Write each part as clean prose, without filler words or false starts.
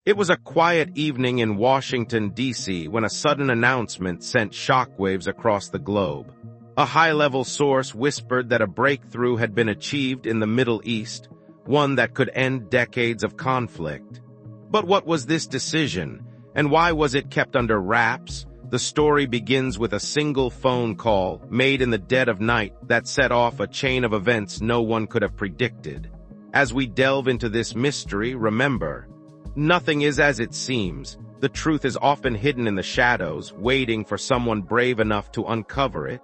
It was a quiet evening in Washington, D.C. when a sudden announcement sent shockwaves across the globe. A high-level source whispered that a breakthrough had been achieved in the Middle East, one that could end decades of conflict. But what was this decision, and why was it kept under wraps? The story begins with a single phone call made in the dead of night that set off a chain of events no one could have predicted. As we delve into this mystery, remember, nothing is as it seems. The truth is often hidden in the shadows, waiting for someone brave enough to uncover it.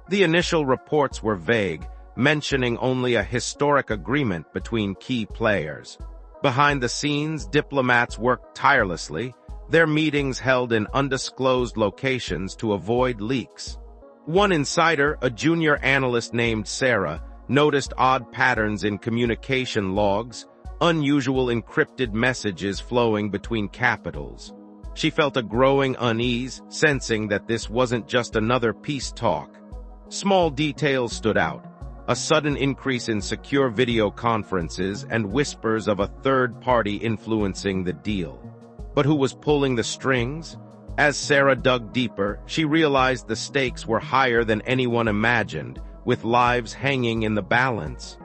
The initial reports were vague, mentioning only a historic agreement between key players. Behind the scenes, diplomats worked tirelessly, their meetings held in undisclosed locations to avoid leaks. One insider, a junior analyst named Sarah, noticed odd patterns in communication logs, unusual encrypted messages flowing between capitals. She felt a growing unease, sensing that this wasn't just another peace talk. Small details stood out: a sudden increase in secure video conferences and whispers of a third party influencing the deal. But who was pulling the strings? As Sarah dug deeper, she realized the stakes were higher than anyone imagined, with lives hanging in the balance.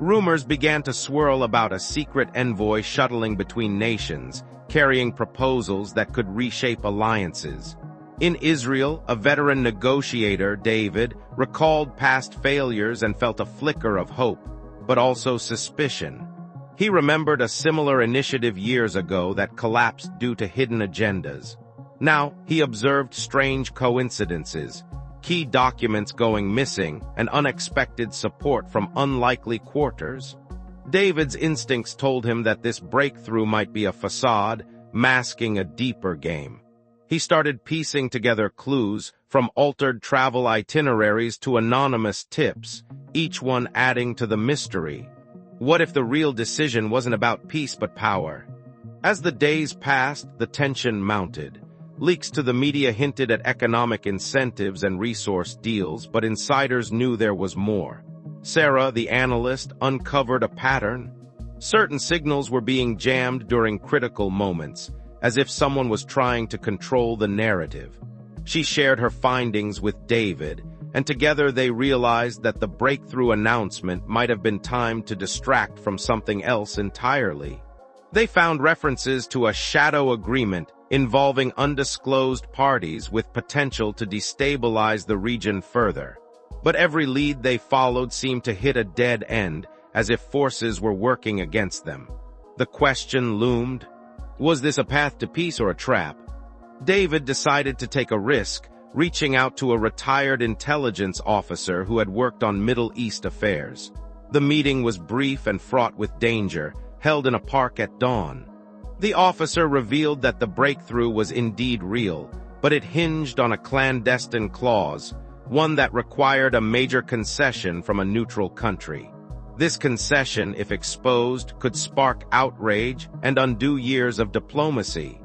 Rumors began to swirl about a secret envoy shuttling between nations, carrying proposals that could reshape alliances. In Israel, a veteran negotiator, David, recalled past failures and felt a flicker of hope, but also suspicion. He remembered a similar initiative years ago that collapsed due to hidden agendas. Now, he observed strange coincidences: key documents going missing and unexpected support from unlikely quarters. David's instincts told him that this breakthrough might be a facade, masking a deeper game. He started piecing together clues, from altered travel itineraries to anonymous tips, each one adding to the mystery. What if the real decision wasn't about peace but power? As the days passed, the tension mounted. Leaks to the media hinted at economic incentives and resource deals, but insiders knew there was more. Sarah, the analyst, uncovered a pattern. Certain signals were being jammed during critical moments, as if someone was trying to control the narrative. She shared her findings with David, and together they realized that the breakthrough announcement might have been timed to distract from something else entirely. They found references to a shadow agreement involving undisclosed parties with potential to destabilize the region further. But every lead they followed seemed to hit a dead end, as if forces were working against them. The question loomed: was this a path to peace or a trap? David decided to take a risk, reaching out to a retired intelligence officer who had worked on Middle East affairs. The meeting was brief and fraught with danger, held in a park at dawn. The officer revealed that the breakthrough was indeed real, but it hinged on a clandestine clause, one that required a major concession from a neutral country. This concession, if exposed, could spark outrage and undo years of diplomacy.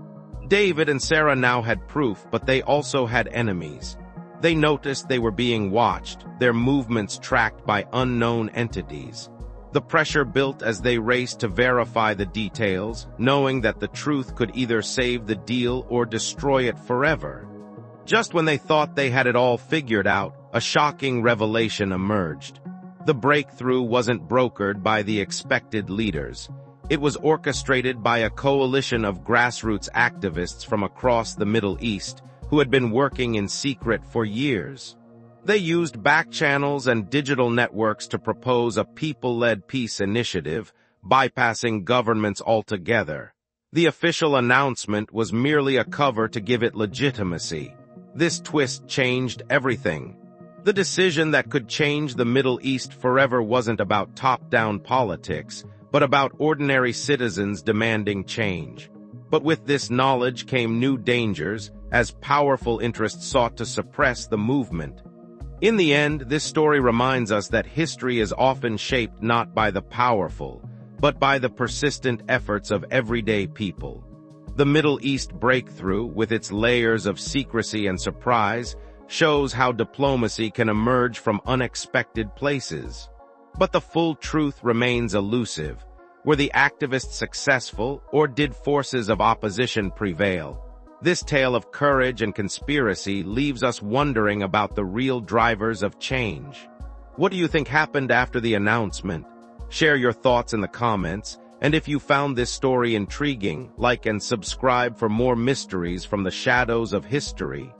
David and Sarah now had proof, but they also had enemies. They noticed they were being watched, their movements tracked by unknown entities. The pressure built as they raced to verify the details, knowing that the truth could either save the deal or destroy it forever. Just when they thought they had it all figured out, a shocking revelation emerged. The breakthrough wasn't brokered by the expected leaders. It was orchestrated by a coalition of grassroots activists from across the Middle East who had been working in secret for years. They used back channels and digital networks to propose a people-led peace initiative, bypassing governments altogether. The official announcement was merely a cover to give it legitimacy. This twist changed everything. The decision that could change the Middle East forever wasn't about top-down politics, but about ordinary citizens demanding change. But with this knowledge came new dangers, as powerful interests sought to suppress the movement. In the end, this story reminds us that history is often shaped not by the powerful, but by the persistent efforts of everyday people. The Middle East breakthrough, with its layers of secrecy and surprise, shows how diplomacy can emerge from unexpected places. But the full truth remains elusive. Were the activists successful, or did forces of opposition prevail? This tale of courage and conspiracy leaves us wondering about the real drivers of change. What do you think happened after the announcement? Share your thoughts in the comments, and if you found this story intriguing, like and subscribe for more mysteries from the shadows of history.